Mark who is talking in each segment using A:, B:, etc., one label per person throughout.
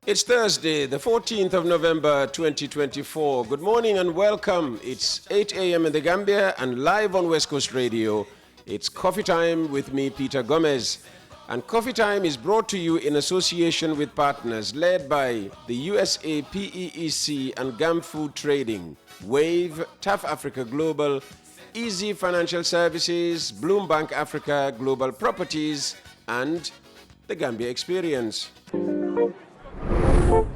A: It's Thursday, the 14th of November, 2024. Good morning and welcome. It's 8 a.m. in the Gambia and live on West Coast Radio. It's Coffee Time with me, Peter Gomez. And Coffee Time is brought to you in association with partners led by the USA PEEC and GAM Food Trading, Wave, TAF Africa Global, Easy Financial Services, Bloombank Africa Global Properties, and the Gambia Experience.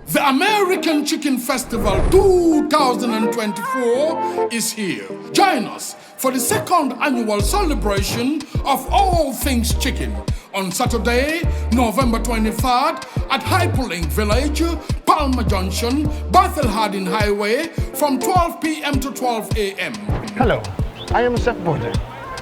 B: The American Chicken Festival 2024 is here. Join us for the second annual celebration of all things chicken on Saturday, November 23rd at Hyperlink Village, Palmer Junction, Bethel Harding Highway from 12 p.m. to 12 a.m.
C: Hello, I am Chef Bojan.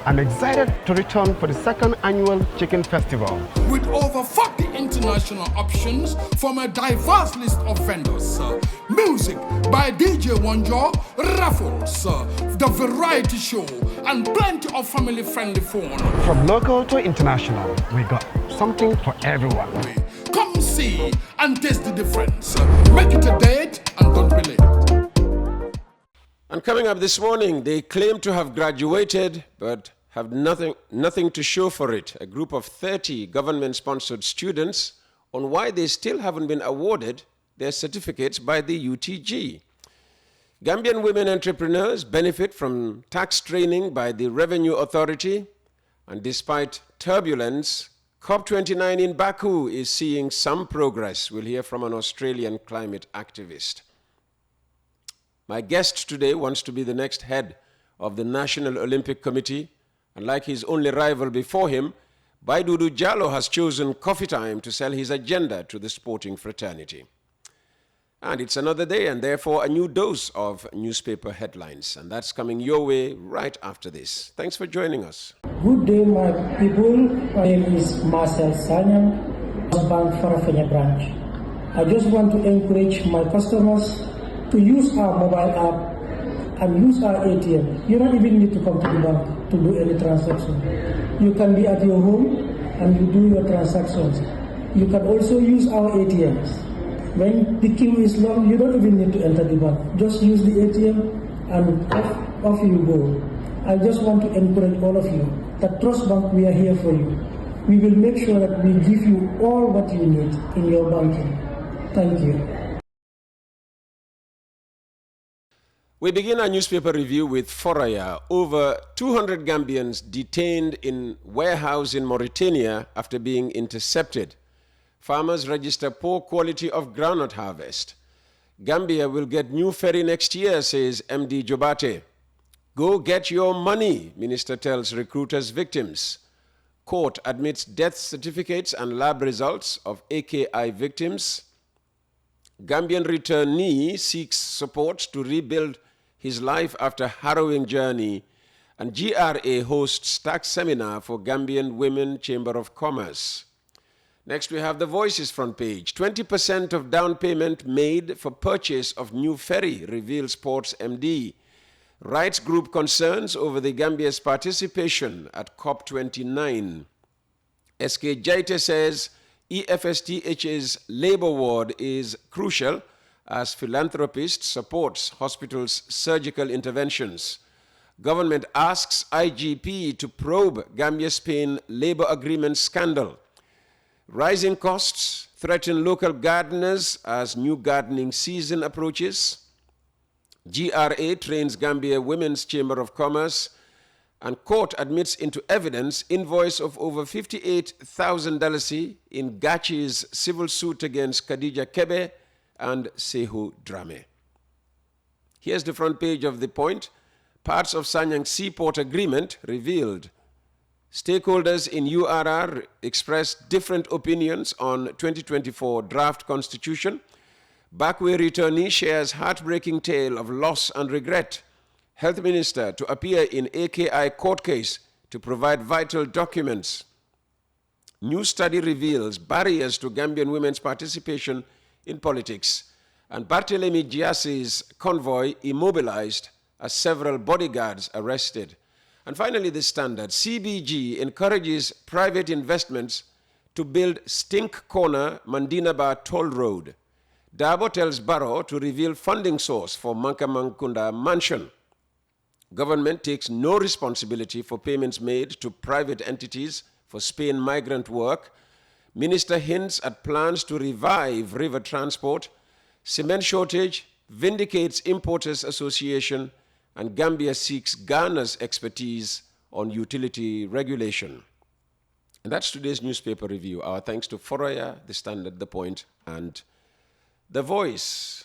C: I'm excited to return for the second annual Chicken Festival.
B: With over 40 international options from a diverse list of vendors. Music by DJ Wanjo, raffles, the variety show, and plenty of family-friendly fun.
C: From local to international, we got something for everyone.
B: Come see and taste the difference. Make it a date and don't be late.
A: And coming up this morning, they claim to have graduated, but have nothing to show for it. A group of 30 government-sponsored students on why they still haven't been awarded their certificates by the UTG. Gambian women entrepreneurs benefit from tax training by the Revenue Authority, and despite turbulence, COP29 in Baku is seeing some progress. We'll hear from an Australian climate activist. My guest today wants to be the next head of the National Olympic Committee, and like his only rival before him, Bai Dodou has chosen Coffee Time to sell his agenda to the sporting fraternity. And it's another day, and therefore a new dose of newspaper headlines, and that's coming your way right after this. Thanks for joining us.
D: Good day, my people. My name is Marcel Sanyang, Bank Farafenya branch. I just want to encourage my customers to use our mobile app and use our ATM. You don't even need to come to the bank to do any transaction. You can be at your home and you do your transactions. You can also use our ATMs. When the queue is long, you don't even need to enter the bank. Just use the ATM and off you go. I just want to encourage all of you that Trust Bank, we are here for you. We will make sure that we give you all what you need in your banking. Thank you.
A: We begin our newspaper review with Foraya. Over 200 Gambians detained in warehouse in Mauritania after being intercepted. Farmers register poor quality of groundnut harvest. Gambia will get new ferry next year, says MD Jobate. Go get your money, minister tells recruiters victims. Court admits death certificates and lab results of AKI victims. Gambian returnee seeks support to rebuild his life after harrowing journey, and GRA hosts tax seminar for Gambian Women Chamber of Commerce. Next, we have the Voices front page. 20% of down payment made for purchase of new ferry, reveals Ports MD. Rights group concerns over the Gambia's participation at COP29. SK Jaite says EFSTH's labor ward is crucial as philanthropist supports hospitals' surgical interventions. Government asks IGP to probe Gambia-Spain labor agreement scandal. Rising costs threaten local gardeners as new gardening season approaches. GRA trains Gambia Women's Chamber of Commerce, and court admits into evidence invoice of over $58,000 in Gachi's civil suit against Khadija Kebe and Sehu Drame. Here's the front page of The Point. Parts of Sanyang Seaport Agreement revealed. Stakeholders in URR expressed different opinions on 2024 draft constitution. Backway returnee shares heartbreaking tale of loss and regret. Health Minister to appear in AKI court case to provide vital documents. New study reveals barriers to Gambian women's participation in politics. And Barthelemy Giassi's convoy immobilized as several bodyguards arrested. And finally, the Standard. CBG encourages private investments to build Stink Corner Mandinaba Toll Road. Dabo tells Barrow to reveal funding source for Mankamangkunda mansion. Government takes no responsibility for payments made to private entities for Spain migrant work. Minister hints at plans to revive river transport. Cement shortage vindicates Importers Association, and Gambia seeks Ghana's expertise on utility regulation. And that's today's newspaper review. Our thanks to Foraya, The Standard, The Point, and The Voice.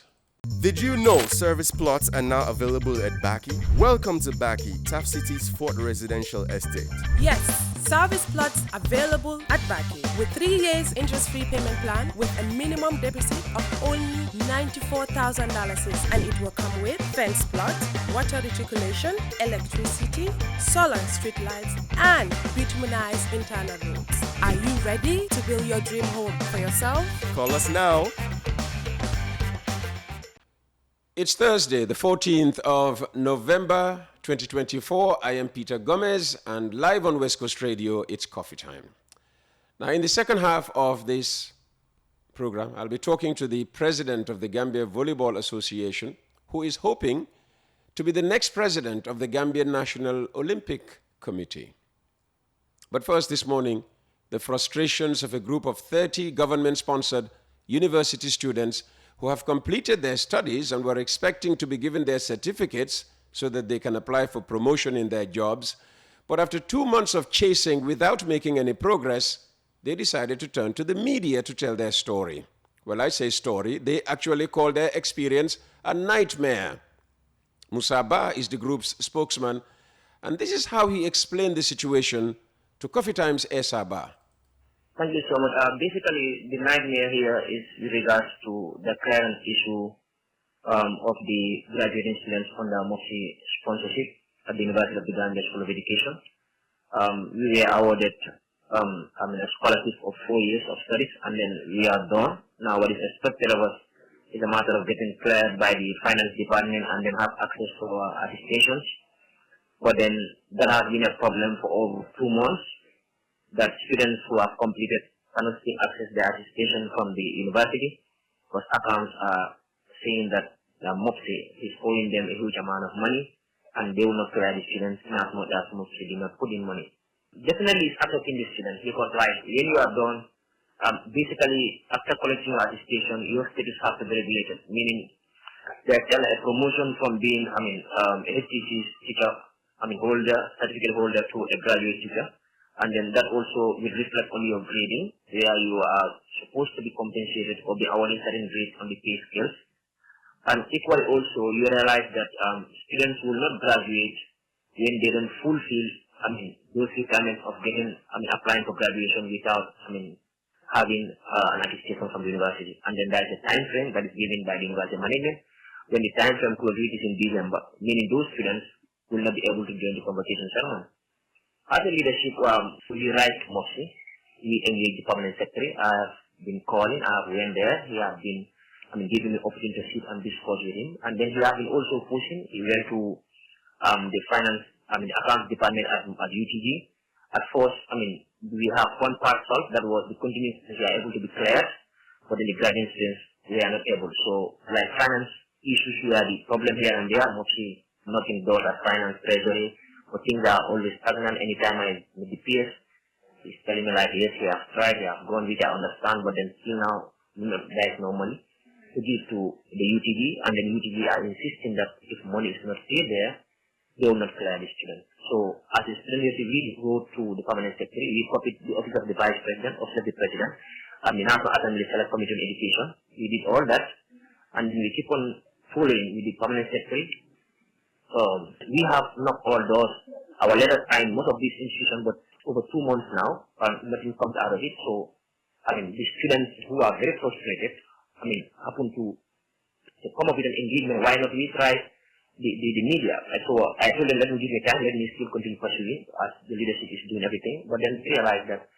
E: Did you know service plots are now available at Baki? Welcome to Baki, Taft City's fourth residential estate.
F: Yes, service plots available at Baki with 3 years interest-free payment plan with a minimum deposit of only $94,000, and it will come with fence plot, water reticulation, electricity, solar street lights, and bituminized internal roads. Are you ready to build your dream home for yourself?
E: Call us now.
A: It's Thursday, the 14th of November, 2024. I am Peter Gomez, and live on West Coast Radio, it's coffee time. Now, in the second half of this program, I'll be talking to the president of the Gambia Volleyball Association, who is hoping to be the next president of the Gambian National Olympic Committee. But first, this morning, the frustrations of a group of 30 government-sponsored university students who have completed their studies and were expecting to be given their certificates so that they can apply for promotion in their jobs. But after 2 months of chasing without making any progress, they decided to turn to the media to tell their story. Well, I say story, they actually call their experience a nightmare. Musaba is the group's spokesman, and this is how he explained the situation to Coffee Time's Esaba.
G: Thank you so much. Basically, the nightmare here is with regards to the current issue of the graduating students under MOFSI sponsorship at the University of the Gambia School of Education. We were awarded a scholarship of 4 years of studies, and then we are done. Now what is expected of us is a matter of getting cleared by the finance department and then have access to our attestations. But then that has been a problem for over 2 months, that students who have completed cannot still access their attestation from the university because accounts are saying that the MOFSI is owing them a huge amount of money and they will not clear the students in as much as MOFSI did not put in money. Definitely it's affecting the students because like when you are done, basically after collecting your attestation, your status has to be regulated, meaning there's a promotion from being a HTC teacher, holder, certificate holder to a graduate teacher. And then that also will reflect on your grading, where you are supposed to be compensated or be awarded certain grades on the pay scales. And equally also, you realize that students will not graduate when they don't fulfill, those requirements of getting, applying for graduation without, having an attestation from the university. And then there is a time frame that is given by the university management. When the time frame to agree is in December, meaning those students will not be able to join the convocation ceremony. As a leadership, we write MOFSI. We engage the permanent secretary. I have been calling. I have went there. He has been, giving me opportunity to sit and discuss with him. And then he has been also pushing. He went to the finance, the accounts department at UTG. At first, we have one part solved. That was the continuous students were able to be cleared, but then the graduate students were not able. So, like finance issues were the problem here and there. MOFSI knocking doors at finance, treasury. But things are always stagnant. Anytime I with the PS, he's telling me like, yes, you have tried, you have gone, which I understand, but then still now there is no money to give to the UTG, and then UTG are insisting that if money is not still there, they will not clear the student. So as a student, we go to the permanent secretary, we copied the office of the vice president, office of the president, and the National Assembly Select Committee on Education. We did all that, and we keep on following with the permanent secretary. We have knocked all doors. Our letters are in most of these institutions, but over 2 months now, nothing comes out of it. So, the students who are very frustrated, happen to come up with an engagement. Why not we try the media? So I told them, let me give you time, let me still continue pursuing as the leadership is doing everything. But then realize that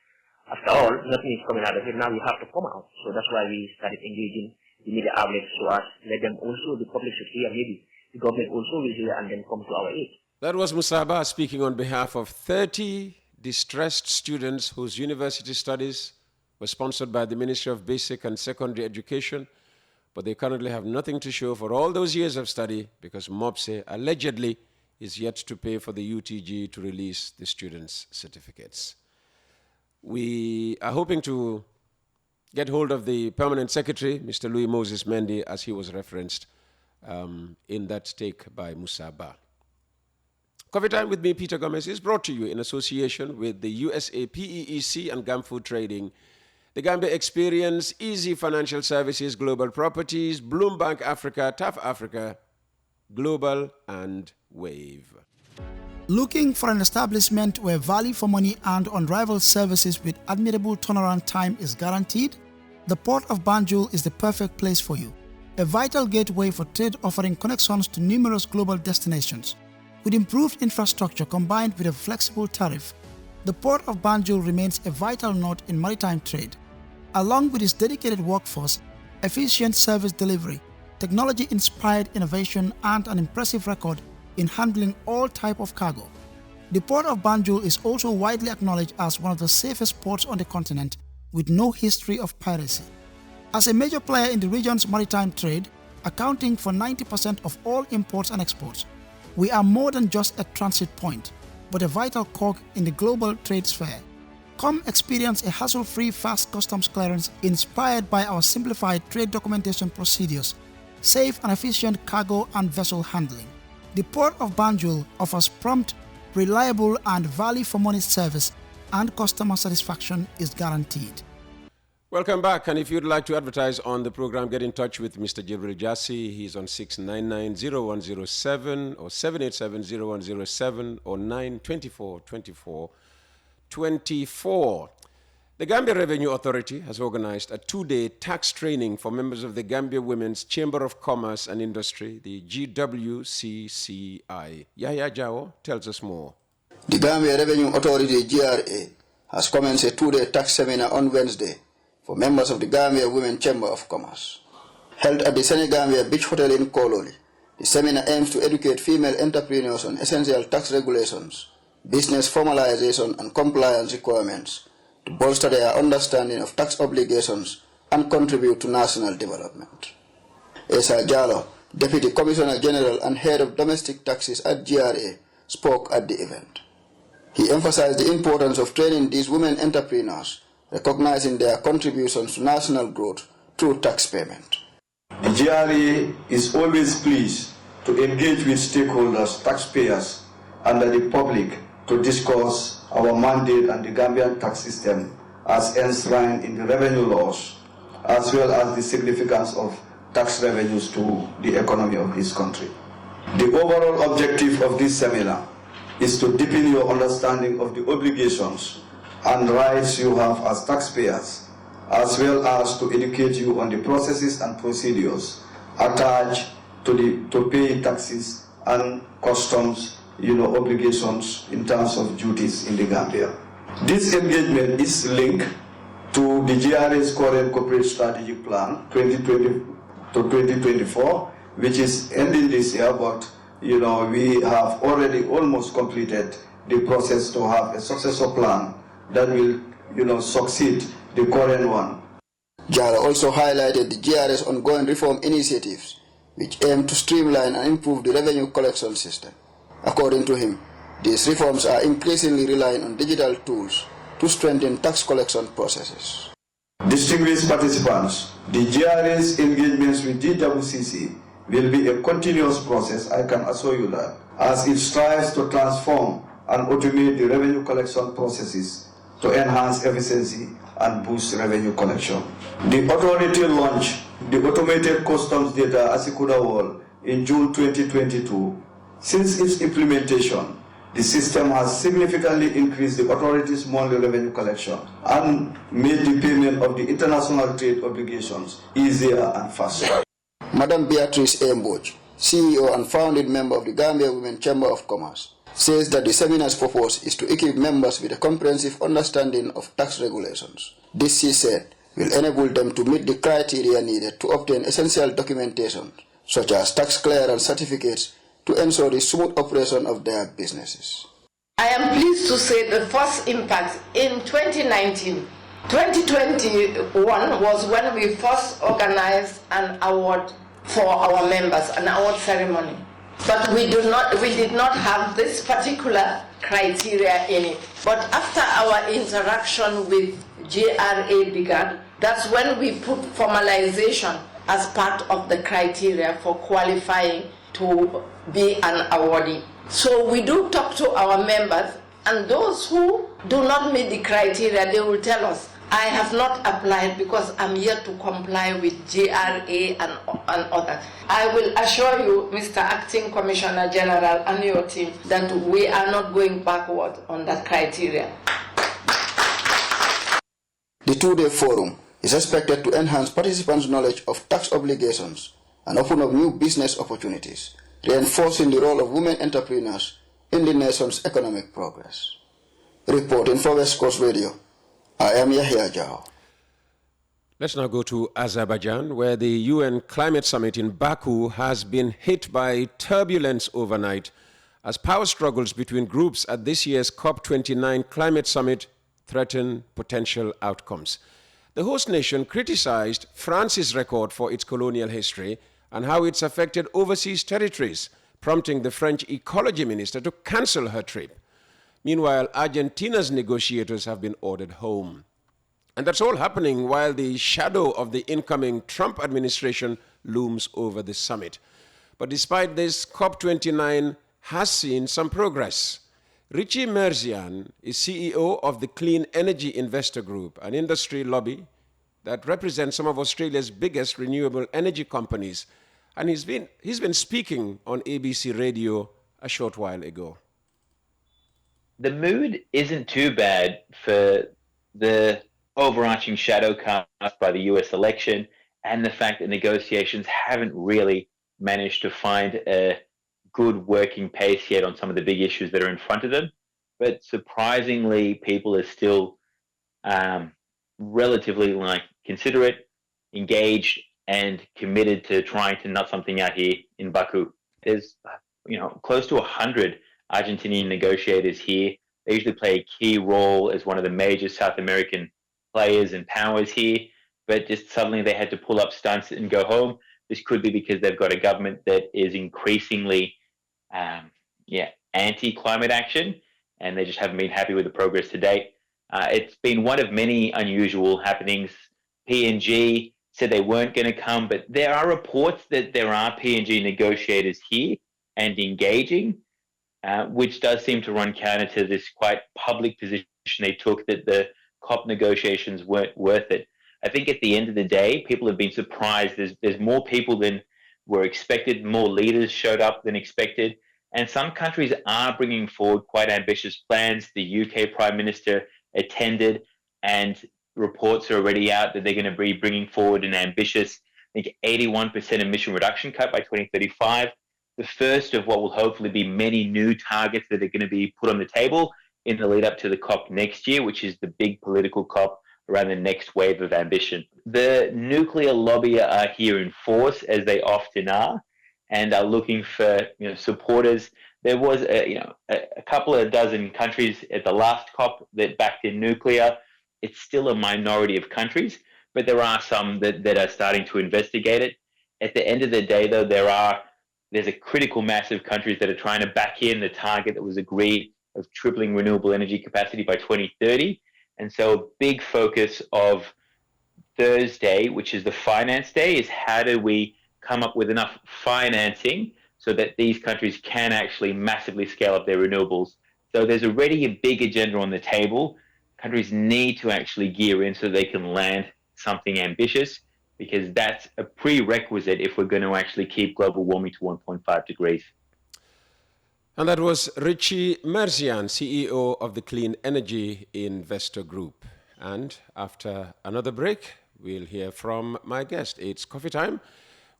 G: after all, nothing is coming out of it. Now we have to come out. So that's why we started engaging the media outlets so as let them also, the public should hear maybe. The government also will hear and then come to our aid.
A: That was Musaba speaking on behalf of 30 distressed students whose university studies were sponsored by the Ministry of Basic and Secondary Education, but they currently have nothing to show for all those years of study because MOPSE allegedly is yet to pay for the UTG to release the students' certificates. We are hoping to get hold of the permanent secretary, Mr. Louis Moses Mendy, as he was referenced in that take by Musa Ba. Coffee Time with me, Peter Gomez, is brought to you in association with the USA PEEC and GAMFood Trading, the Gambia Experience, Easy Financial Services, Global Properties, Bloombank Africa, TAF Africa, Global, and Wave.
H: Looking for an establishment where value for money and unrivaled services with admirable turnaround time is guaranteed? The Port of Banjul is the perfect place for you. A vital gateway for trade offering connections to numerous global destinations. With improved infrastructure combined with a flexible tariff, the Port of Banjul remains a vital node in maritime trade. Along with its dedicated workforce, efficient service delivery, technology-inspired innovation, and an impressive record in handling all types of cargo, the Port of Banjul is also widely acknowledged as one of the safest ports on the continent with no history of piracy. As a major player in the region's maritime trade, accounting for 90% of all imports and exports, we are more than just a transit point, but a vital cog in the global trade sphere. Come experience a hassle-free fast customs clearance inspired by our simplified trade documentation procedures, safe and efficient cargo and vessel handling. The Port of Banjul offers prompt, reliable and value for money service, and customer satisfaction is guaranteed.
A: Welcome back, and if you'd like to advertise on the program, get in touch with Mr. Jibril Jassi. He's on 699-0107 or 787-0107 or 924-24-24. The Gambia Revenue Authority has organized a 2-day tax training for members of the Gambia Women's Chamber of Commerce and Industry, the GWCCI. Yahya Jao tells us more.
I: The Gambia Revenue Authority, GRA, has commenced a 2-day tax seminar on Wednesday for members of the Gambia Women's Chamber of Commerce. Held at the Senegambia Beach Hotel in Kololi, the seminar aims to educate female entrepreneurs on essential tax regulations, business formalization and compliance requirements to bolster their understanding of tax obligations and contribute to national development. Esa Jallo, Deputy Commissioner General and Head of Domestic Taxes at GRA, spoke at the event. He emphasized the importance of training these women entrepreneurs, recognizing their contributions to national growth through tax payment.
J: The GRA is always pleased to engage with stakeholders, taxpayers, and the public to discuss our mandate and the Gambian tax system as enshrined in the revenue laws, as well as the significance of tax revenues to the economy of this country. The overall objective of this seminar is to deepen your understanding of the obligations and rights you have as taxpayers, as well as to educate you on the processes and procedures attached to pay taxes and customs obligations in terms of duties in the Gambia. This engagement is linked to the GRA's current corporate strategic plan 2020 to 2024, which is ending this year, but we have already almost completed the process to have a successor plan that will succeed the current one.
I: Jara also highlighted the GRA's ongoing reform initiatives, which aim to streamline and improve the revenue collection system. According to him, these reforms are increasingly relying on digital tools to strengthen tax collection processes.
J: Distinguished participants, the GRA's engagements with GWCC will be a continuous process, I can assure you that, as it strives to transform and automate the revenue collection processes to enhance efficiency and boost revenue collection. The authority launched the Automated Customs Data Asikuda Wall in June 2022. Since its implementation, the system has significantly increased the authority's monthly revenue collection and made the payment of the international trade obligations easier and faster.
I: Madam Beatrice Mboj, CEO and founding member of the Gambia Women Chamber of Commerce, says that the seminar's purpose is to equip members with a comprehensive understanding of tax regulations. This, she said, will enable them to meet the criteria needed to obtain essential documentation, such as tax clearance certificates, to ensure the smooth operation of their businesses.
K: I am pleased to say the first impact in 2019 2021 was when we first organized an award for our members, an award ceremony. But we did not have this particular criteria in it. But after our interaction with GRA began, that's when we put formalization as part of the criteria for qualifying to be an awardee. So we do talk to our members, and those who do not meet the criteria, they will tell us, I have not applied because I'm here to comply with GRA and others. I will assure you, Mr. Acting Commissioner General and your team, that we are not going backward on that criteria.
I: The two-day forum is expected to enhance participants' knowledge of tax obligations and open up new business opportunities, reinforcing the role of women entrepreneurs in the nation's economic progress. Reporting for West Coast Radio, I am Yahya Jao.
A: Let's now go to Azerbaijan, where the UN Climate Summit in Baku has been hit by turbulence overnight as power struggles between groups at this year's COP29 Climate Summit threaten potential outcomes. The host nation criticized France's record for its colonial history and how it's affected overseas territories, prompting the French ecology minister to cancel her trip. Meanwhile, Argentina's negotiators have been ordered home. And that's all happening while the shadow of the incoming Trump administration looms over the summit. But despite this, COP29 has seen some progress. Richie Merzian is CEO of the Clean Energy Investor Group, an industry lobby that represents some of Australia's biggest renewable energy companies. And he's been speaking on ABC Radio a short while ago.
L: The mood isn't too bad for the overarching shadow cast by the US election and the fact that negotiations haven't really managed to find a good working pace yet on some of the big issues that are in front of them. But surprisingly, people are still relatively considerate, engaged, and committed to trying to nut something out here in Baku. There's close to 100 Argentinian negotiators here. They usually play a key role as one of the major South American players and powers here, but just suddenly they had to pull up stunts and go home. This could be because they've got a government that is increasingly anti-climate action, and they just haven't been happy with the progress to date. It's been one of many unusual happenings. PNG said they weren't going to come, but there are reports that there are PNG negotiators here and engaging, which does seem to run counter to this quite public position they took that the COP negotiations weren't worth it. I think at the end of the day, people have been surprised. There's more people than were expected, more leaders showed up than expected, and some countries are bringing forward quite ambitious plans. The UK Prime Minister attended, and reports are already out that they're going to be bringing forward an ambitious, I think, 81% emission reduction cut by 2035. The first of what will hopefully be many new targets that are going to be put on the table in the lead up to the COP next year, which is the big political COP around the next wave of ambition. The nuclear lobby are here in force, as they often are, and are looking for supporters. There was a couple of dozen countries at the last COP that backed in nuclear. It's still a minority of countries, but there are some that are starting to investigate it. At the end of the day, though, there's a critical mass of countries that are trying to back in the target that was agreed of tripling renewable energy capacity by 2030. And so a big focus of Thursday, which is the finance day, is how do we come up with enough financing so that these countries can actually massively scale up their renewables. So there's already a big agenda on the table. Countries need to actually gear in so they can land something ambitious, because that's a prerequisite if we're going to actually keep global warming to 1.5 degrees.
A: And that was Richie Merzian, CEO of the Clean Energy Investor Group. And after another break, we'll hear from my guest. It's Coffee Time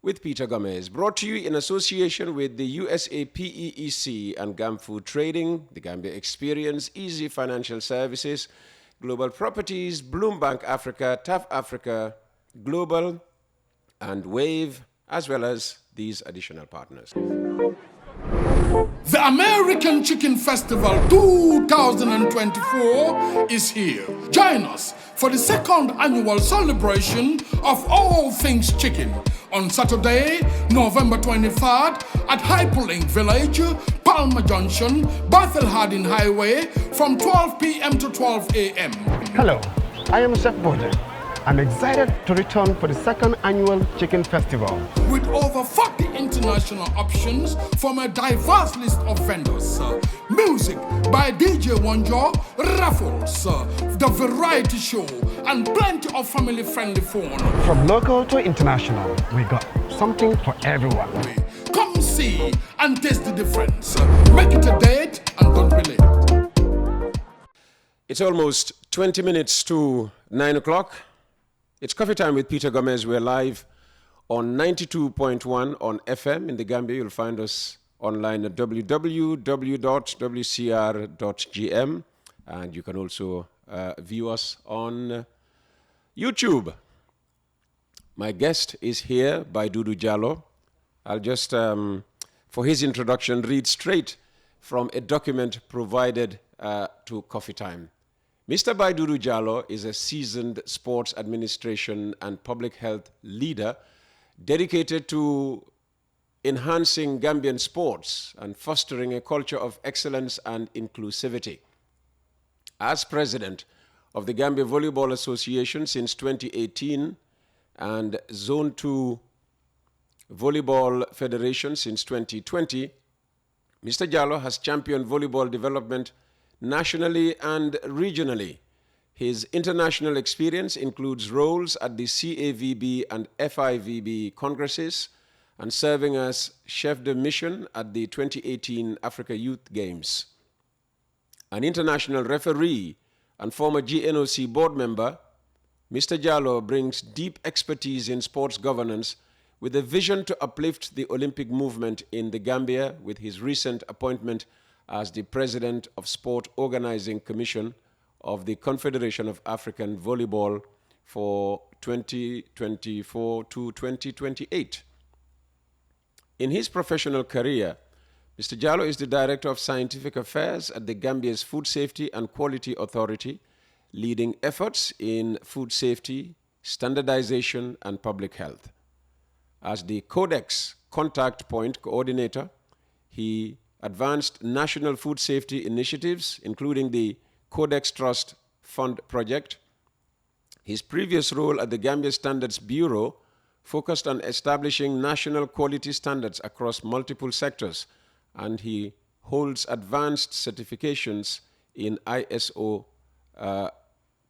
A: with Peter Gomez, brought to you in association with the USA PEEC and GAM Food Trading, the Gambia Experience, Easy Financial Services, Global Properties, Bloombank Africa, TAF Africa, Global, and Wave, as well as these additional partners.
B: The American Chicken Festival 2024 is here. Join us for the second annual celebration of all things chicken on Saturday, November 23rd at Hyperlink Village, Palmer Junction, Bethel Harding Highway from 12 p.m. to 12 a.m.
C: Hello, I am Chef Boje. I'm excited to return for the second annual Chicken Festival.
B: With over 40 international options from a diverse list of vendors. Music by DJ Wanjo, raffles, the variety show, and plenty of family-friendly fun.
C: From local to international, we got something for everyone.
B: Come see and taste the difference. Make it a date and don't be late.
A: It's almost 20 minutes to 9 o'clock. It's coffee time with Peter Gomez. We're live on 92.1 on FM in the Gambia. You'll find us online at www.wcr.gm, and you can also view us on YouTube. My guest is here, Bai Dodou Jallow. I'll just, for his introduction, read straight from a document provided to Coffee Time. Mr. Bai Dodou Jallow is a seasoned sports administration and public health leader dedicated to enhancing Gambian sports and fostering a culture of excellence and inclusivity. As president of the Gambia Volleyball Association since 2018 and Zone 2 Volleyball Federation since 2020, Mr. Jallow has championed volleyball development nationally and regionally. His international experience includes roles at the CAVB and FIVB congresses and serving as chef de mission at the 2018 Africa Youth Games. An international referee and former GNOC board member, Mr. Jallow brings deep expertise in sports governance with a vision to uplift the Olympic movement in the Gambia with his recent appointment as the President of Sport Organizing Commission of the Confederation of African Volleyball for 2024 to 2028. In his professional career, Mr. Jallow is the Director of Scientific Affairs at the Gambia's Food Safety and Quality Authority, leading efforts in food safety, standardization, and public health. As the Codex Contact Point Coordinator, he advanced national food safety initiatives, including the Codex Trust Fund project. His previous role at the Gambia Standards Bureau focused on establishing national quality standards across multiple sectors, and he holds advanced certifications in ISO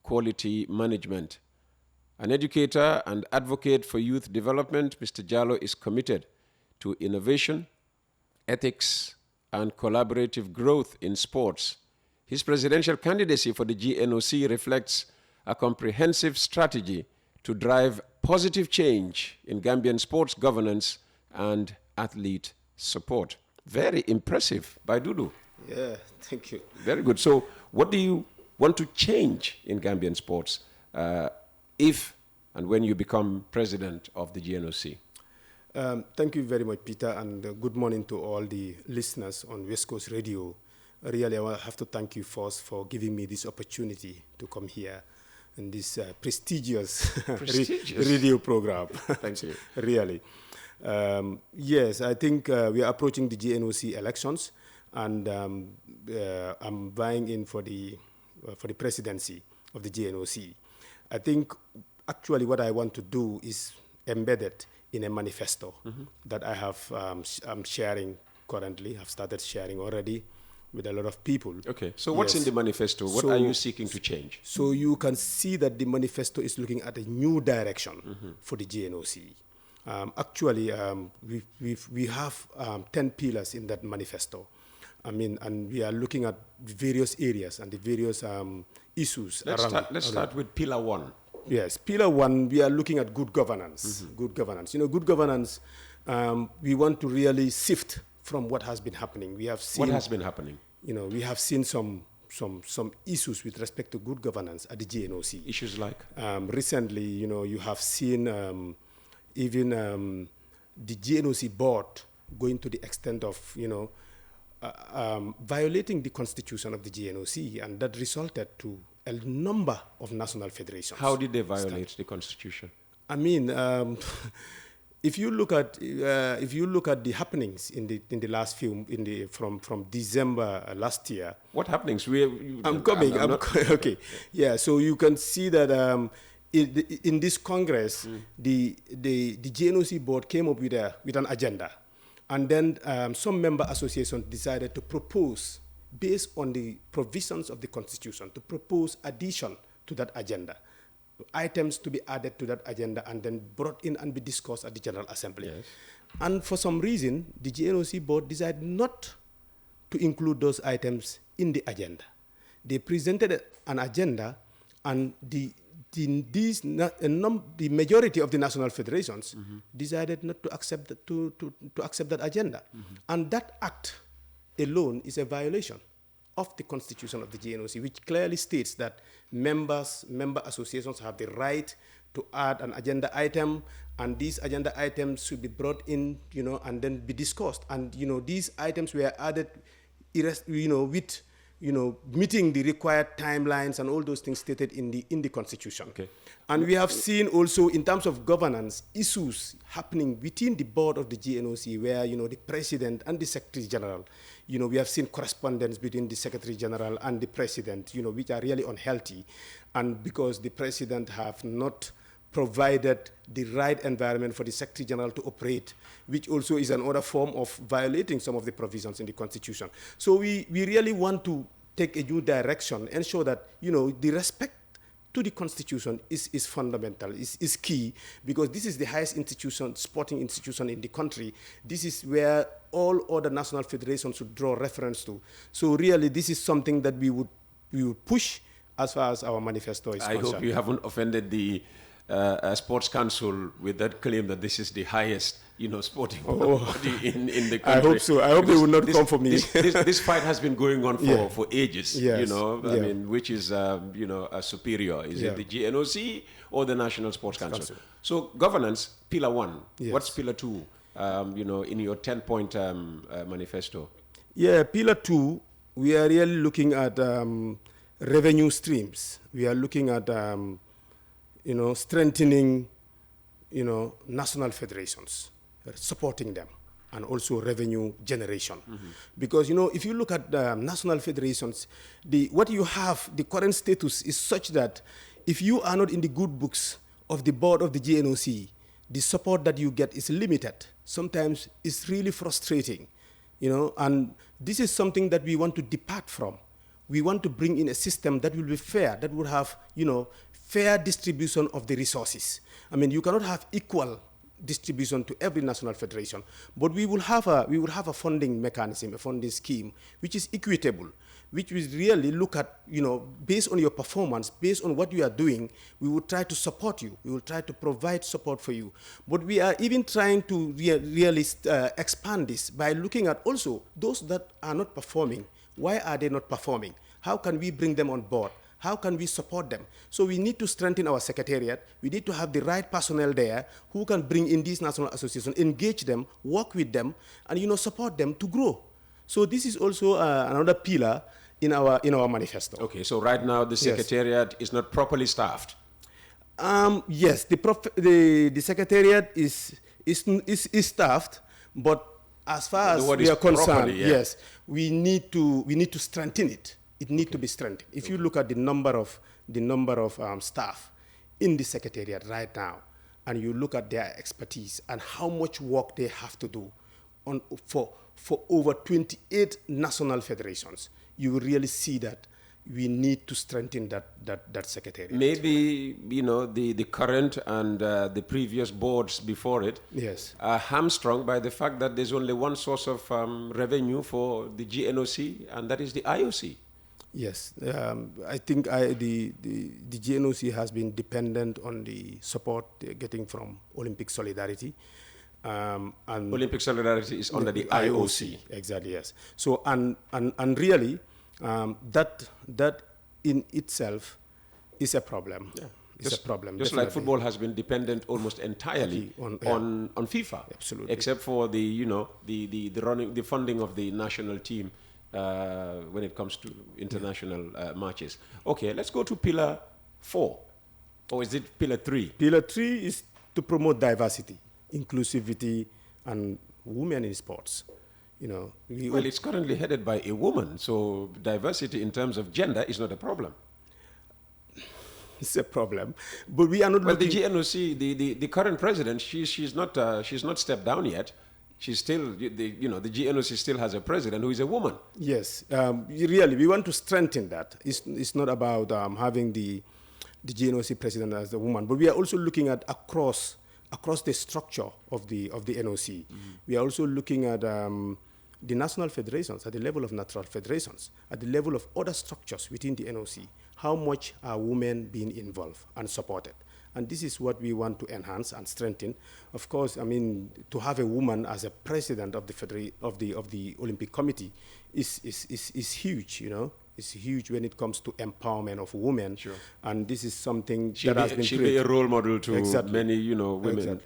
A: quality management. An educator and advocate for youth development, Mr. Jallow is committed to innovation, ethics, and collaborative growth in sports. His presidential candidacy for the GNOC reflects a comprehensive strategy to drive positive change in Gambian sports governance and athlete support. Very impressive, Bai Dodou.
M: Yeah, thank you.
A: Very good. So what do you want to change in Gambian sports if and when you become president of the GNOC?
M: Thank you very much, Peter, and good morning to all the listeners on West Coast Radio. Really, I have to thank you first for giving me this opportunity to come here in this prestigious radio program.
A: Thank you.
M: Really. Yes, I think we are approaching the GNOC elections, and I'm vying in for the presidency of the GNOC. I think actually what I want to do is embedded in a manifesto that I have, I'm sharing currently. I've started sharing already with a lot of people.
A: Okay, so what's in the manifesto? What are you seeking to change?
M: So you can see that the manifesto is looking at a new direction for the GNOC. Actually, we have 10 pillars in that manifesto. I mean, and we are looking at various areas and the various issues.
A: Let's start with pillar one.
M: Yes, pillar one, we are looking at good governance. Good governance. You know, good governance, we want to really sift from what has been happening. We have seen
A: what has been happening.
M: You know, we have seen some issues with respect to good governance at the GNOC.
A: Issues like?
M: Recently, you know, you have seen even the GNOC board going to the extent of, you know, violating the constitution of the GNOC, and that resulted to a number of national federations.
A: How did they violate the constitution?
M: I mean, if you look at the happenings in the last from December last year.
A: What happenings?
M: I'm coming. Okay, yeah. So you can see that in this Congress, the GNOC board came up with an agenda, and then some member associations decided to propose, based on the provisions of the Constitution, to propose addition to that agenda, items to be added to that agenda and then brought in and be discussed at the General Assembly.
A: Yes.
M: And for some reason, the GNOC board decided not to include those items in the agenda. They presented an agenda, and the majority of the national federations decided not to accept to accept that agenda. And that act alone is a violation of the constitution of the GNOC, which clearly states that member associations have the right to add an agenda item, and these agenda items should be brought in, and then be discussed. And these items were added, with meeting the required timelines and all those things stated in the constitution.
A: Okay.
M: And we have seen also, in terms of governance, issues happening within the board of the GNOC, where the president and the secretary general, we have seen correspondence between the secretary general and the president, which are really unhealthy, and because the president have not provided the right environment for the secretary general to operate, which also is another form of violating some of the provisions in the constitution. So we really want to take a new direction, ensure that the respect to the constitution is fundamental, is key, because this is the highest sporting institution in the country. This is where all other national federations should draw reference to. So really, this is something that we would push as far as our manifesto is concerned.
A: I hope you haven't offended the Sports Council with that claim that this is the highest, sporting body in the country.
M: I hope so. I hope they will not come for me.
A: This fight has been going on for ages,
M: yes.
A: I mean, which is, a superior? Is it the GNOC or the National Sports Council? So governance, pillar one.
M: Yes.
A: What's pillar two, in your 10-point manifesto?
M: Yeah, pillar two, we are really looking at revenue streams. We are looking at strengthening, national federations, supporting them, and also revenue generation. Because, if you look at national federations, what you have, the current status is such that if you are not in the good books of the board of the GNOC, the support that you get is limited. Sometimes it's really frustrating, and this is something that we want to depart from. We want to bring in a system that will be fair, that will have, fair distribution of the resources. I mean, you cannot have equal distribution to every national federation, but we will have a funding mechanism, a funding scheme, which is equitable, which will really look at, based on your performance, based on what you are doing, we will try to support you. We will try to provide support for you. But we are even trying to really expand this by looking at also those that are not performing. Why are they not performing? How can we bring them on board? How can we support them? So we need to strengthen our secretariat. We need to have the right personnel there who can bring in these national associations, engage them, work with them, and support them to grow. So this is also another pillar in our manifesto.
A: Okay, so right now the secretariat is not properly staffed.
M: Yes, the secretariat is staffed, but as far as we are concerned, yes, we need to strengthen it. It needs to be strengthened. If you look at the number of staff in the secretariat right now, and you look at their expertise and how much work they have to do for over 28 national federations, you will really see that we need to strengthen that secretariat.
A: Maybe the current and the previous boards before it are hamstrung by the fact that there's only one source of revenue for the GNOC, and that is the IOC.
M: Yes, I think the GNOC has been dependent on the support they're getting from Olympic Solidarity.
A: And Olympic Solidarity is under the IOC.
M: Exactly, yes. So, and really, that in itself is a problem.
A: Yeah.
M: It's a problem.
A: Just like football has been dependent almost entirely on FIFA,
M: absolutely,
A: except for the funding of the national team when it comes to international matches. Okay, let's go to Pillar 4, or is it Pillar 3?
M: Pillar 3 is to promote diversity, inclusivity, and women in sports. Well,
A: it's currently headed by a woman, so diversity in terms of gender is not a problem.
M: It's a problem, but we are not.
A: Well, the GNOC, the current president, she's not stepped down yet. She's still, the GNOC still has a president who is a woman.
M: Yes, really, we want to strengthen that. It's not about having the GNOC president as a woman, but we are also looking at across the structure of the NOC. We are also looking at the national federations, at the level of national federations, at the level of other structures within the NOC. How much are women being involved and supported? And this is what we want to enhance and strengthen. Of course, I mean, to have a woman as a president of the Olympic Committee is huge, It's huge when it comes to empowerment of women. Sure. And this is something that has been
A: She'll be a role model to many, women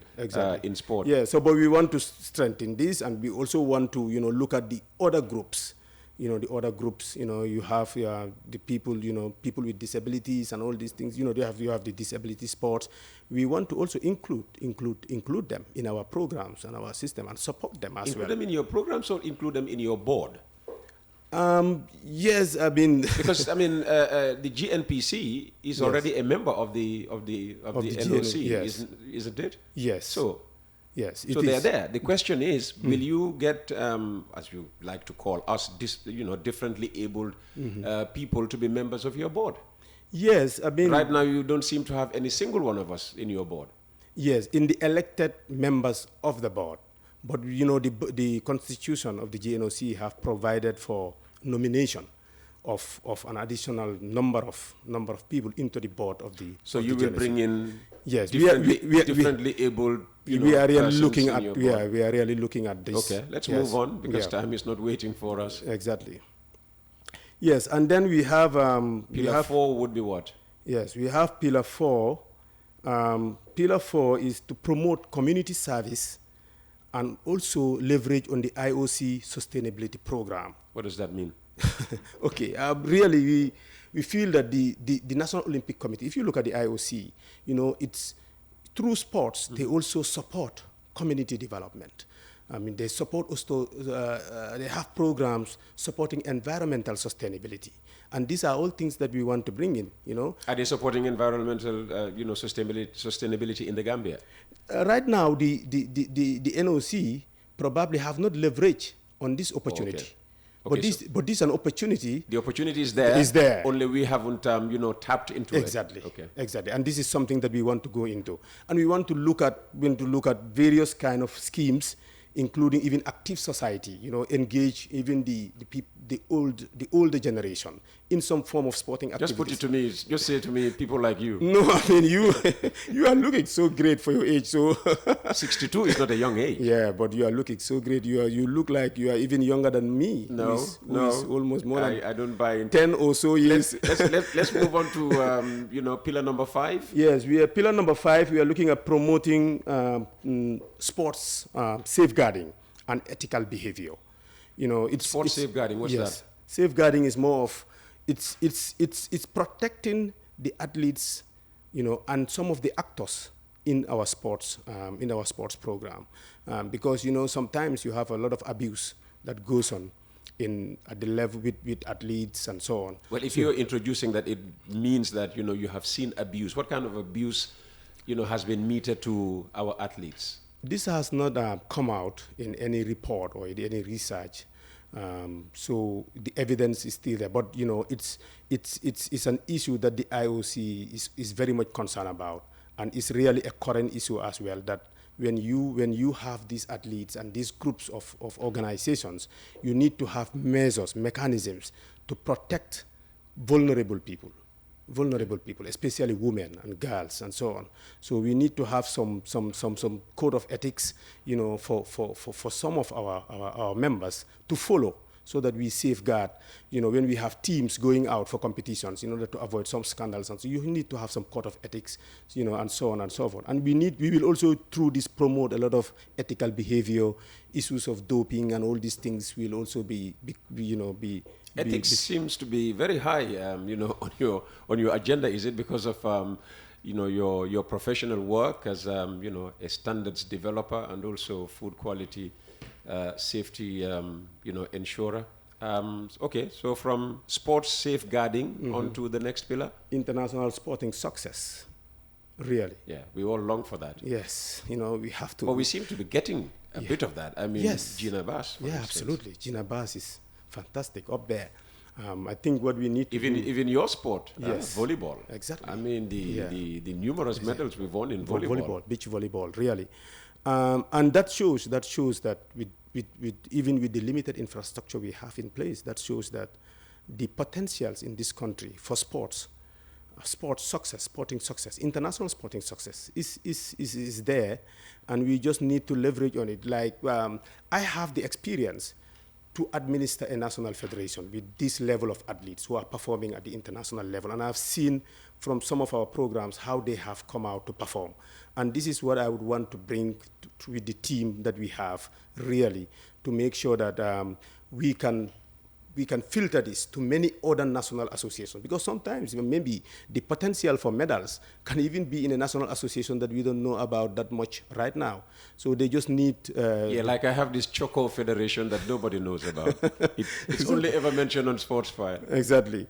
A: in sport.
M: Yeah, but we want to strengthen this, and we also want to, look at the other groups. You have the people, people with disabilities and all these things. You have the disability sports. We want to also include them in our programs and our system and support them as well.
A: Include them in your programs or include them in your board?
M: Yes, I mean
A: because the GNPC is already a member of the NOC,
M: yes.
A: Isn't it?
M: Yes.
A: So
M: yes,
A: so they're there. The question is, will you get, as you like to call us, differently abled people to be members of your board?
M: Yes, I mean
A: right now you don't seem to have any single one of us in your board.
M: Yes, in the elected members of the board. But the constitution of the GNOC have provided for nomination of an additional number of people into the board of the.
A: So you will bring in differently abled.
M: We are really looking at we are really looking at this.
A: Okay, let's move on because time is not waiting for us.
M: Exactly. Yes, and then we have
A: Pillar 4 would be what?
M: Yes, we have Pillar 4. Pillar 4 is to promote community service and also leverage on the IOC sustainability program.
A: What does that mean?
M: Okay, really, we feel that the National Olympic Committee, if you look at the IOC, it's through sports, they also support community development. I mean, they support also, they have programs supporting environmental sustainability. And these are all things that we want to bring in,
A: Are they supporting environmental, sustainability in the Gambia?
M: Right now, the NOC probably have not leveraged on this opportunity.
A: Okay.
M: But this is an opportunity.
A: The opportunity is there.
M: Is there.
A: Only we haven't, tapped into
M: exactly.
A: it. Okay.
M: Exactly. And this is something that we want to go into. And we want to look at various kind of schemes, including even active society, engage even the older generation in some form of sporting activity.
A: Just put it to me, just say to me, people like you.
M: No, I mean, you are looking so great for your age. So
A: 62 is not a young age.
M: Yeah, but you are looking so great. You look like you are even younger than me.
A: No,
M: who is almost more than
A: I don't buy into
M: 10 or so years.
A: Let's move on to pillar number 5.
M: Yes, pillar number 5. We are looking at promoting sports safeguarding and ethical behavior. It's
A: sports safeguarding. What's that?
M: Safeguarding is more of it's protecting the athletes, and some of the actors in our sports program, because sometimes you have a lot of abuse that goes on at the level with athletes and so on.
A: Well, if you're introducing that, it means that you have seen abuse. What kind of abuse has been meted to our athletes?
M: This has not come out in any report or in any research. So the evidence is still there, but it's an issue that the IOC is very much concerned about, and it's really a current issue as well. That when you have these athletes and these groups of organizations, you need to have mechanisms to protect vulnerable people, especially women and girls and so on. So we need to have some code of ethics, for some of our members to follow, so that we safeguard, when we have teams going out for competitions in order to avoid some scandals. And so you need to have some code of ethics, and so on and so forth. And we will also, through this, promote a lot of ethical behavior, issues of doping and all these things will also be
A: Ethics seems to be very high, on your agenda. Is it because of, your professional work as, a standards developer and also food quality safety, insurer? Okay, so from sports safeguarding onto the next pillar?
M: International sporting success, really.
A: Yeah, we all long for that.
M: Yes, we have to.
A: But we seem to be getting a bit of that. I mean,
M: yes.
A: Gina Bass, for instance.
M: Absolutely. Gina Bass is fantastic up there. I think what we need to
A: even your sport,
M: yes,
A: volleyball.
M: Exactly.
A: I mean, the numerous medals we've won in volleyball.
M: Beach volleyball, really. And that shows that even with the limited infrastructure we have in place, that shows that the potentials in this country for sports success, sporting success, international sporting success is there, and we just need to leverage on it. Like I have the experience to administer a national federation with this level of athletes who are performing at the international level, and I've seen from some of our programs how they have come out to perform. And this is what I would want to bring with the team that we have, really, to make sure that we can filter this to many other national associations, because sometimes maybe the potential for medals can even be in a national association that we don't know about that much right now. So they just need...
A: like I have this Choco Federation that nobody knows about. It's only ever mentioned on Sportsfire.
M: Exactly.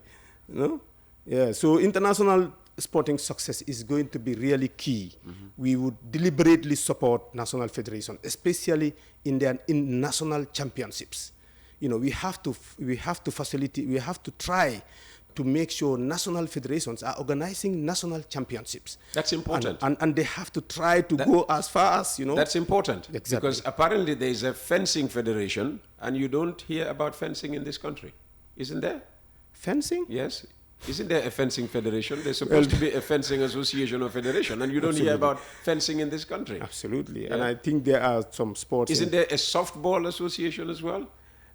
M: Yeah, so international sporting success is going to be really key. We would deliberately support national federation, especially in national championships. We have to facilitate, we have to try to make sure national federations are organizing national championships.
A: That's important.
M: And they have to try to go as far as,
A: That's important.
M: Exactly.
A: Because apparently there is a fencing federation, and you don't hear about fencing in this country. Isn't there?
M: Fencing?
A: Yes. Isn't there a fencing federation? There's supposed to be a fencing association or federation, and you don't hear about fencing in this country.
M: Absolutely. Yeah. And I think there are some sports...
A: Isn't there a softball association as well?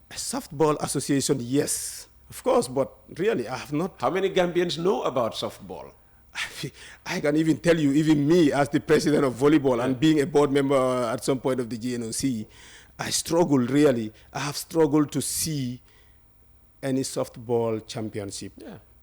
M: A softball association, yes, of course, but really I have not...
A: How many Gambians know about softball?
M: I can even tell you, even me as the president of volleyball and being a board member at some point of the GNOC, I struggled, really. I have struggled to see any softball championship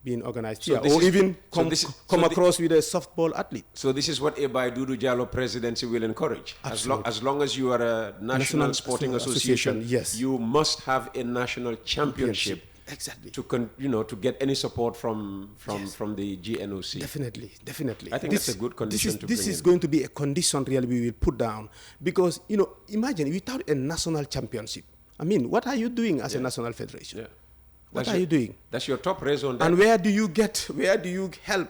M: being organized here, or even come across with a softball athlete.
A: So this is what a Bai Dodou Jallow presidency will encourage. As long as you are a national sporting association,
M: yes,
A: you must have a national championship.
M: Exactly.
A: To get any support from the GNOC.
M: Definitely.
A: I think that's a good condition to bring in.
M: This is going to be a condition really we will put down, because imagine without a national championship. I mean, what are you doing as a national federation?
A: Yeah.
M: What are you doing?
A: That's your top raison.
M: And where do you help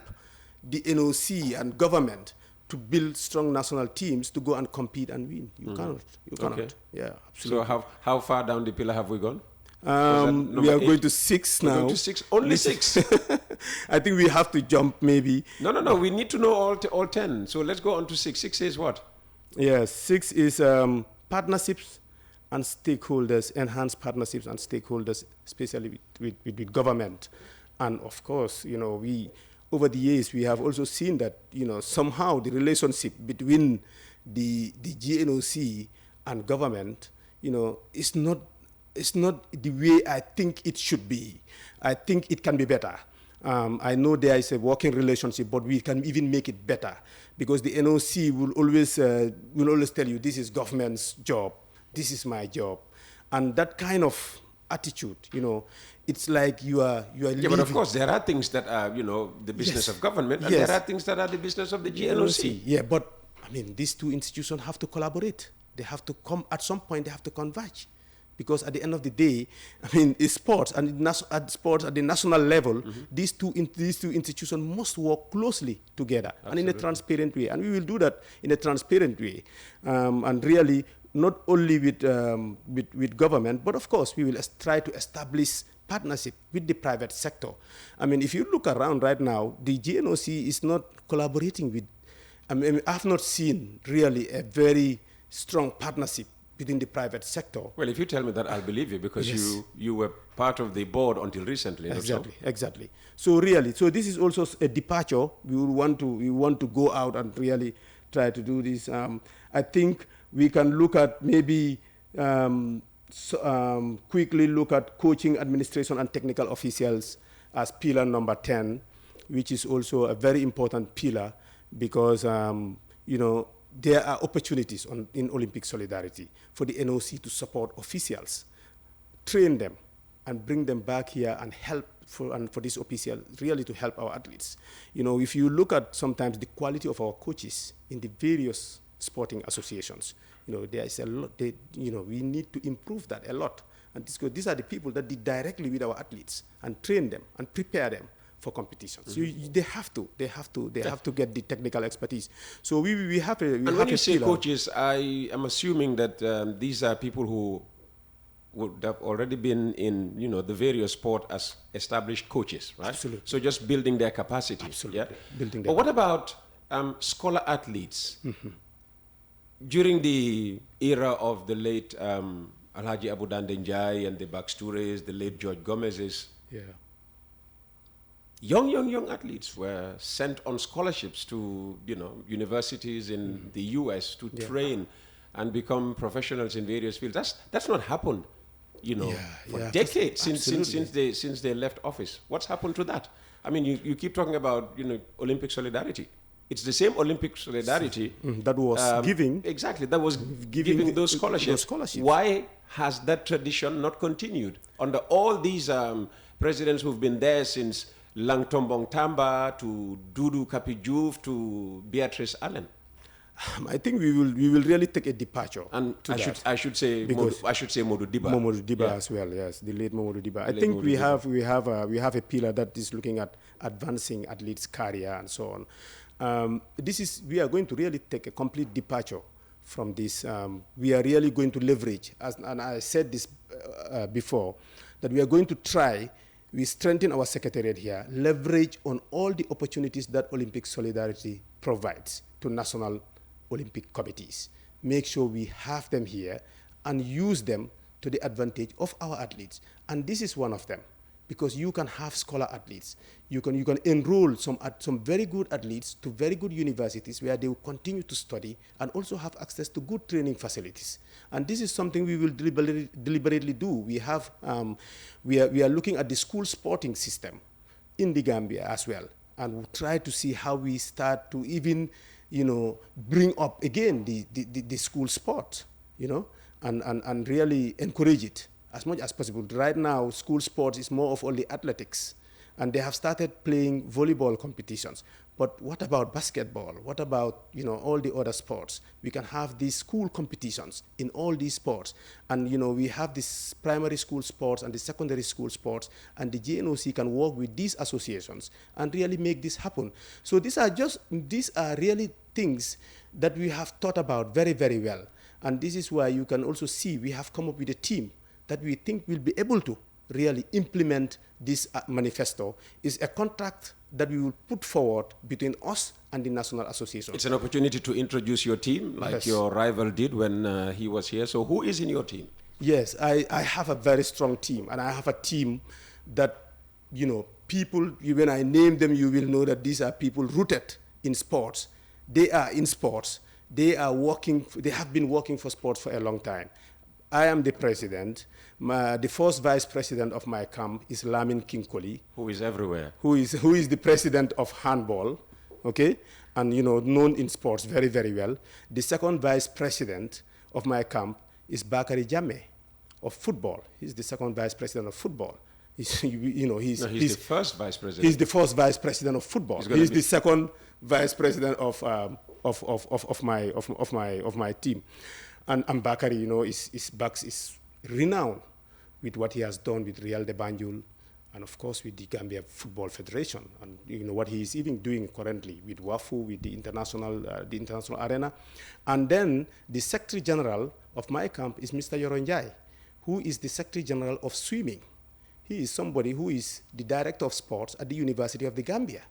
M: the NOC and government to build strong national teams to go and compete and win? You cannot.
A: Okay.
M: Yeah, absolutely.
A: So how far down the pillar have we gone?
M: We are going to 6 now.
A: Going to 6? Only 6?
M: I think we have to jump maybe.
A: No. We need to know all 10. So let's go on to 6. 6 is what?
M: Yeah, 6 is partnerships and stakeholders, enhanced partnerships and stakeholders, especially with government. And of course, we over the years we have also seen that somehow the relationship between the GNOC and government, is not the way I think it should be. I think it can be better. I know there is a working relationship, but we can even make it better, because the NOC will always tell you this is government's job. This is my job. And that kind of attitude, it's like you are
A: Yeah, but of course, there are things that are, the business of government, and there are things that are the business of the GNOC.
M: Yeah, but, I mean, these two institutions have to collaborate. They have to at some point, they have to converge. Because at the end of the day, I mean, sports at the national level, these two institutions must work closely together. Absolutely. And in a transparent way. And we will do that in a transparent way. And really, not only with government, but of course, we will try to establish partnership with the private sector. I mean, if you look around right now, the GNOC is not collaborating with, I have not seen really a very strong partnership within the private sector.
A: Well, if you tell me that, I'll believe you, because
M: Yes.
A: you were part of the board until recently.
M: Exactly. So really, so this is also a departure. We want to go out and really try to do this. I think we can look at maybe quickly look at coaching, administration, and technical officials as pillar number 10, which is also a very important pillar, because there are opportunities in Olympic solidarity for the NOC to support officials, train them, and bring them back here and help for this official really to help our athletes. If you look at sometimes the quality of our coaches in the various sporting associations, there is a lot. We need to improve that a lot. And these are the people that deal directly with our athletes and train them and prepare them for competitions. They have to get the technical expertise. So we have a
A: and when you say coaches, I am assuming that these are people who would have already been in the various sport as established coaches, right?
M: Absolutely.
A: So just building their capacity.
M: Absolutely.
A: Yeah?
M: Building
A: But what about scholar athletes? During the era of the late Alhaji Abu Dandenjai and the Bakstures, the late George Gomez's, young athletes were sent on scholarships to universities in the US to train and become professionals in various fields. That's not happened for decades since they left office. What's happened to that? I mean, you keep talking about Olympic solidarity. It's the same Olympic solidarity
M: that was giving
A: those scholarships. Why has that tradition not continued under all these presidents who've been there since Langtombong Tamba to Dudu Kapijuf to Beatrice Allen?
M: I think we will really take a departure.
A: And I should say Modu Diba.
M: Modu Diba as well, yes, the late Modu Diba. I think we have a pillar that is looking at advancing athletes' career and so on. We are going to really take a complete departure from this. We are really going to leverage, and I said this before, that we are going to try. We strengthen our secretariat here, leverage on all the opportunities that Olympic Solidarity provides to national Olympic committees. Make sure we have them here and use them to the advantage of our athletes. And this is one of them, because you can have scholar athletes. You can enroll some very good athletes to very good universities where they will continue to study and also have access to good training facilities. And this is something we will deliberately do. We are looking at the school sporting system in the Gambia as well, and we'll try to see how we start to even bring up again the school sport, and really encourage it as much as possible. Right now, school sports is more of only athletics, and they have started playing volleyball competitions. But what about basketball? What about all the other sports? We can have these school competitions in all these sports, and we have this primary school sports and the secondary school sports, and the GNOC can work with these associations and really make this happen. So these are really things that we have thought about very, very well, and this is why you can also see we have come up with a team that we think will be able to really implement this manifesto. Is a contract that we will put forward between us and the National Association.
A: It's an opportunity to introduce your team, like your rival did when he was here. So who is in your team?
M: Yes, I have a very strong team, and I have a team that, people, when I name them, you will know that these are people rooted in sports. They are in sports. They have been working for sports for a long time. I am the president. The first vice president of my camp is Lamin Kinkoli,
A: who is everywhere.
M: Who is the president of handball, okay, and known in sports very, very well. The second vice president of my camp is Bakari Jammeh of football. He's the second vice president of football. He's
A: the first vice president.
M: He's the first vice president of football. He's the second vice president of my team. And Bakari, is renowned with what he has done with Real de Banjul, and of course with the Gambia Football Federation, and what he is even doing currently with WAFU, with the international arena. And then the Secretary General of my camp is Mr. Yoronjai, who is the Secretary General of Swimming. He is somebody who is the Director of Sports at the University of the Gambia,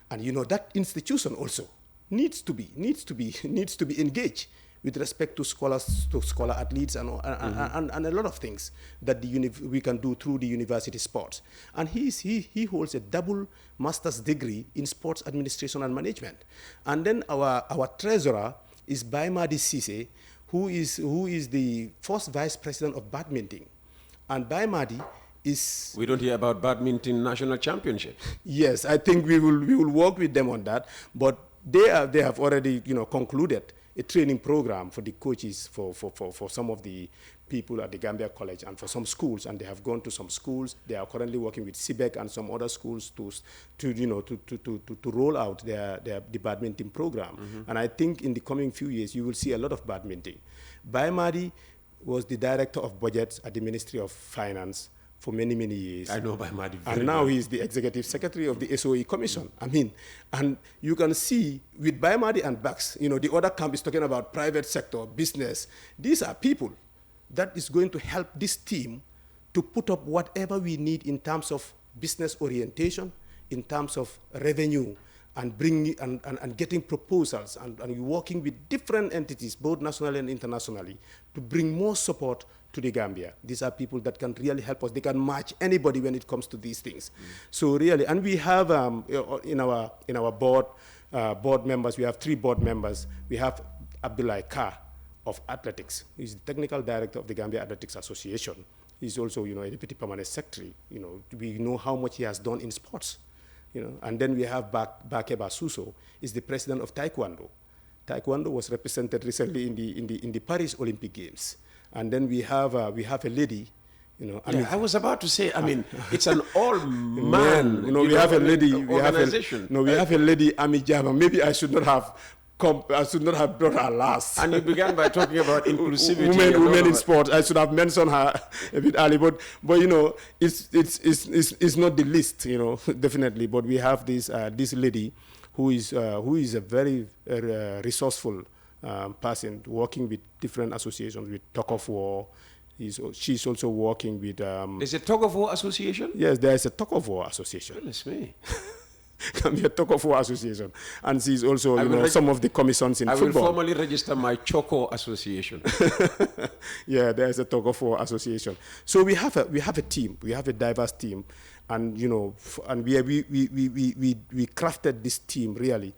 M: and that institution also needs to be engaged with respect to scholars, to scholar athletes, and a lot of things that we can do through the university sports. And he holds a double master's degree in sports administration and management. And then our treasurer is Bai Dodou, who is the first vice president of badminton. And Bai Dodou is...
A: We don't hear about badminton national championships.
M: Yes, I think we will work with them on that. But they have already concluded a training program for the coaches for some of the people at the Gambia College and for some schools, and they have gone to some schools. They are currently working with CBEC and some other schools to roll out the badminton program. And I think in the coming few years you will see a lot of badminton. Bai Dodou was the director of budgets at the Ministry of Finance for many, many years.
A: I know Bai Dodou very
M: And now
A: well.
M: he is the executive secretary of the SOE Commission. I mean, and you can see with Bai Dodou and Bax, the other camp is talking about private sector, business. These are people that is going to help this team to put up whatever we need in terms of business orientation, in terms of revenue, and getting proposals and working with different entities, both nationally and internationally, to bring more support to the Gambia. These are people that can really help us. They can match anybody when it comes to these things. So really, and we have in our board members, we have 3 board members. We have Abdullah Kah of athletics. He's the technical director of the Gambia Athletics Association. He's also, a deputy permanent secretary. We know how much he has done in sports. And then we have Bakeba Suso, is the president of Taekwondo. Taekwondo was represented recently in the Paris Olympic Games. And then we have a lady,
A: I was about to say, it's an all-man
M: we have a lady,
A: organization.
M: We have a lady, Ami Jama. Maybe I should not have brought her last.
A: And you began by talking about inclusivity.
M: Women in sport. I should have mentioned her a bit early, but it's not the least, definitely. But we have this lady who is a very resourceful person, working with different associations, with Talk of War. She's also working with...
A: Is it Talk of War Association?
M: Yes, there is a Talk of War Association.
A: Goodness me.
M: Gambia Talk of War Association. And she's also, some of the commissions in football.
A: I will formally register my Choco Association.
M: Yeah, there is a Talk of War Association. So we have a team. We have a diverse team. And, and we crafted this team really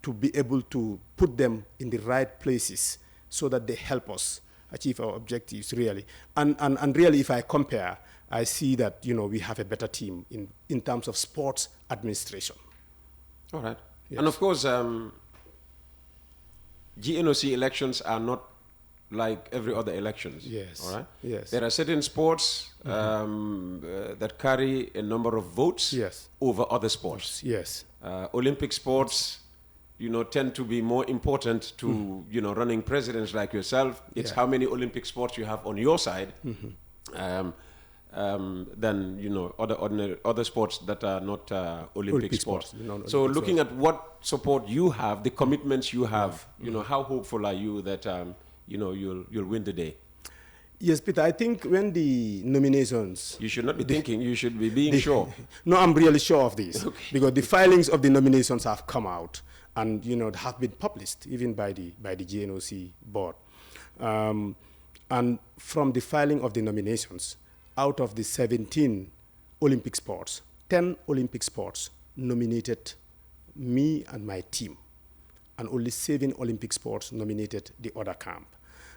M: to be able to put them in the right places so that they help us achieve our objectives, really. And really, if I compare, I see that, we have a better team in terms of sports administration.
A: All right.
M: Yes.
A: And of course, GNOC elections are not like every other elections.
M: Yes.
A: All right.
M: Yes.
A: There are certain sports that carry a number of votes over other sports.
M: Yes.
A: Olympic sports, tend to be more important to, running presidents like yourself. It's how many Olympic sports you have on your side. Than other sports that are not Olympic sports. So looking at what support you have, the commitments you have, how hopeful are you that you'll win the day?
M: Yes, Peter, I think when the nominations...
A: You should not be thinking, you should be being sure.
M: No, I'm really sure of this. Okay. Because the filings of the nominations have come out and, have been published, even by the GNOC board. And from the filing of the nominations, out of the 17 Olympic sports, 10 Olympic sports nominated me and my team, and only 7 Olympic sports nominated the other camp.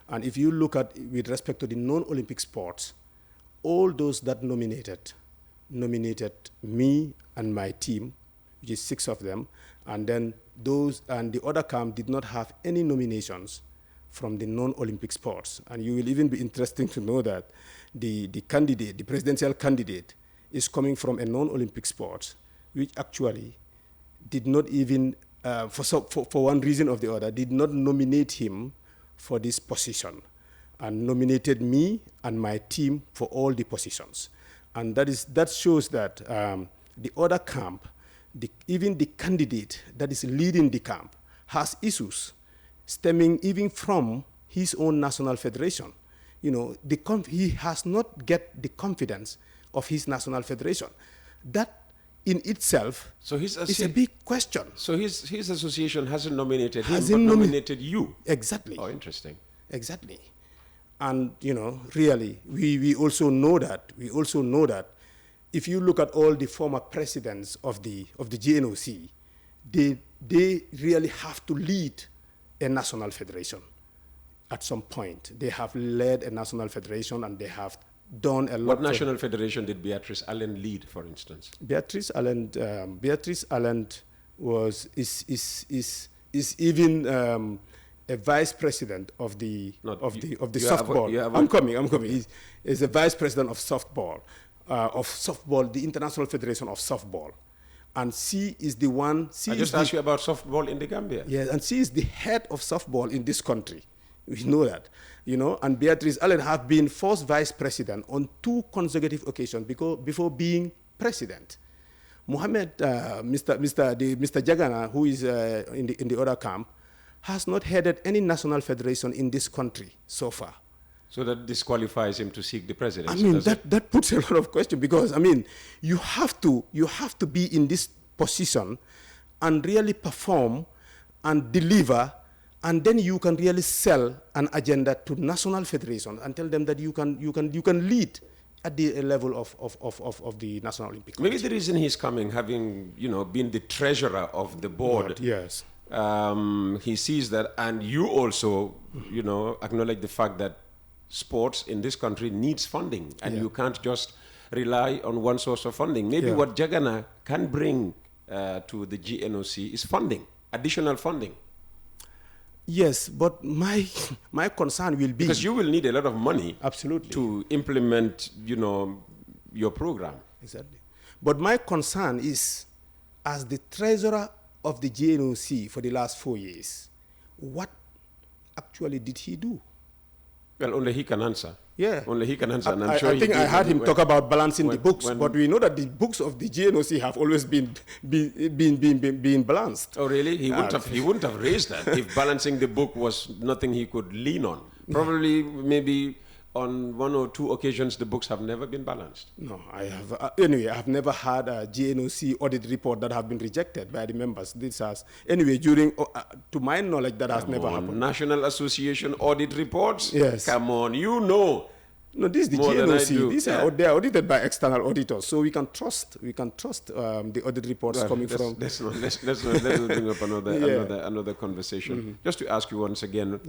M: And if you look at, with respect to the non-Olympic sports, all those that nominated me and my team, which is 6 of them, and then the other camp did not have any nominations from the non-Olympic sports. And you will even be interesting to know that the presidential candidate is coming from a non-Olympic sport, which actually did not even, for one reason or the other, did not nominate him for this position, and nominated me and my team for all the positions. And that shows that the other camp, even the candidate that is leading the camp, has issues stemming even from his own national federation. He has not get the confidence of his national federation. That in itself is a big question.
A: So his association hasn't nominated him, but nominated you.
M: Exactly.
A: Oh, interesting.
M: Exactly. And, really, we also know that. We also know that if you look at all the former presidents of the GNOC, they really have to lead a national federation at some point. They have led a national federation and they have done a lot.
A: What national federation did Beatrice Allen lead, for instance?
M: Beatrice Allen is even a vice president of the softball. I'm coming. He's a vice president of softball, the International Federation of Softball. And she is the one.
A: I just asked you about softball in the Gambia.
M: Yeah, and she is the head of softball in this country. We know that, And Beatrice Allen have been first vice president on 2 consecutive occasions before being president. Mohammed, Mr. Jagana, who is in the other camp, has not headed any national federation in this country so far.
A: So that disqualifies him to seek the presidency.
M: I mean, that puts a lot of question because, you have to be in this position and really perform and deliver, and then you can really sell an agenda to national federations and tell them that you can lead at the level of the National Olympic Committee.
A: Maybe the reason he's coming, having been the treasurer of the board.
M: Yes.
A: He sees that, and you also, acknowledge the fact that sports in this country needs funding, and you can't just rely on one source of funding. Maybe what Jagana can bring to the GNOC is funding, additional funding.
M: Yes, but my concern will be...
A: Because you will need a lot of money
M: absolutely
A: to implement, your program.
M: Exactly. But my concern is, as the treasurer of the GNOC for the last 4 years, what actually did he do?
A: Well, only he can answer.
M: Yeah.
A: Only he can answer. And I'm sure
M: I think I heard him talk about balancing the books, but we know that the books of the GNOC have always been balanced.
A: Oh, really? He wouldn't have raised that if balancing the book was nothing he could lean on. Probably, maybe on 1 or 2 occasions, the books have never been balanced.
M: No, I have. Anyway, I have never had a GNOC audit report that have been rejected by the members. This has, anyway, to my knowledge, that has never happened.
A: National Association audit reports?
M: Yes.
A: Come on, No,
M: this is the GNOC. These are they are audited by external auditors, so we can trust the audit reports coming from.
A: Let's not bring up another conversation. Just to ask you once again,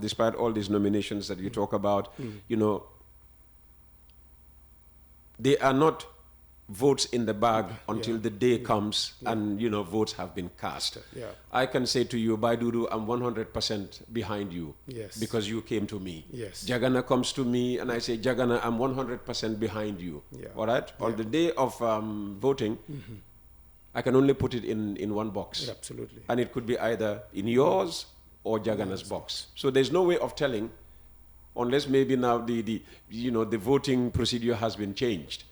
A: despite all these nominations that you talk about, they are not votes in the bag until the day comes and votes have been cast. I can say to you, Bai Dodou, I'm 100% behind you because you came to me. Jagana comes to me and I say, Jagana, I'm 100% behind you. All right? On the day of voting, I can only put it in one box.
M: Absolutely.
A: And it could be either in yours or Jagana's box. So there's no way of telling, unless maybe now the voting procedure has been changed.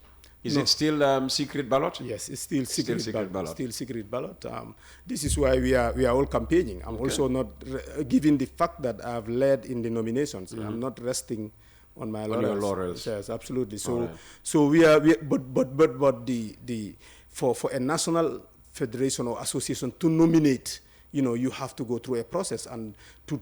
A: Is it still secret ballot?
M: Yes, it's still secret ballot. Still secret ballot. This is why we are all campaigning. I'm also not, given the fact that I've led in the nominations, I'm not resting on my laurels.
A: On your laurels.
M: Yes, absolutely. So,
A: right.
M: so for a national federation or association to nominate, you have to go through a process, and to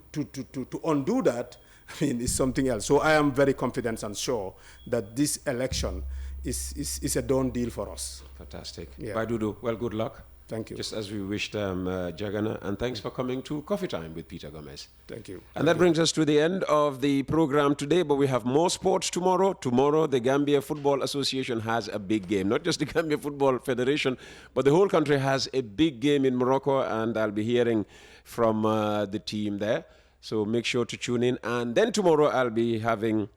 M: undo that, it's something else. So I am very confident and sure that this election is a done deal for us.
A: Fantastic. Bai Dodou, well, good luck.
M: Thank you.
A: Just as we wished Jagana, and thanks for coming to Coffee Time with Peter Gomez.
M: Thank you.
A: And that brings us to the end of the program today, but we have more sports tomorrow. Tomorrow, the Gambia Football Association has a big game. Not just the Gambia Football Federation, but the whole country has a big game in Morocco, and I'll be hearing from the team there. So make sure to tune in. And then tomorrow, I'll be having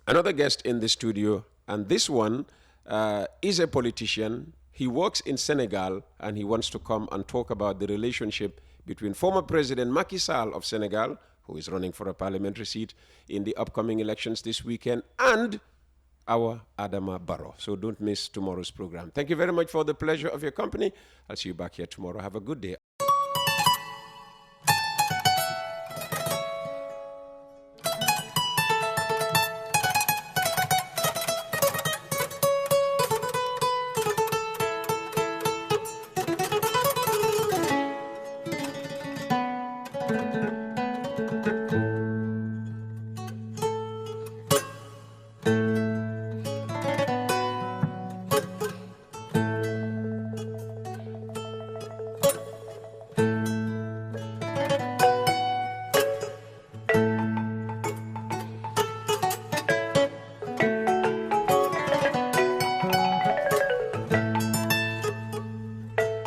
A: another guest in the studio, and this one is a politician. He works in Senegal, and he wants to come and talk about the relationship between former President Macky Sall of Senegal, who is running for a parliamentary seat in the upcoming elections this weekend, and our Adama Barrow. So don't miss tomorrow's program. Thank you very much for the pleasure of your company. I'll see you back here tomorrow. Have a good day.
N: Thank you.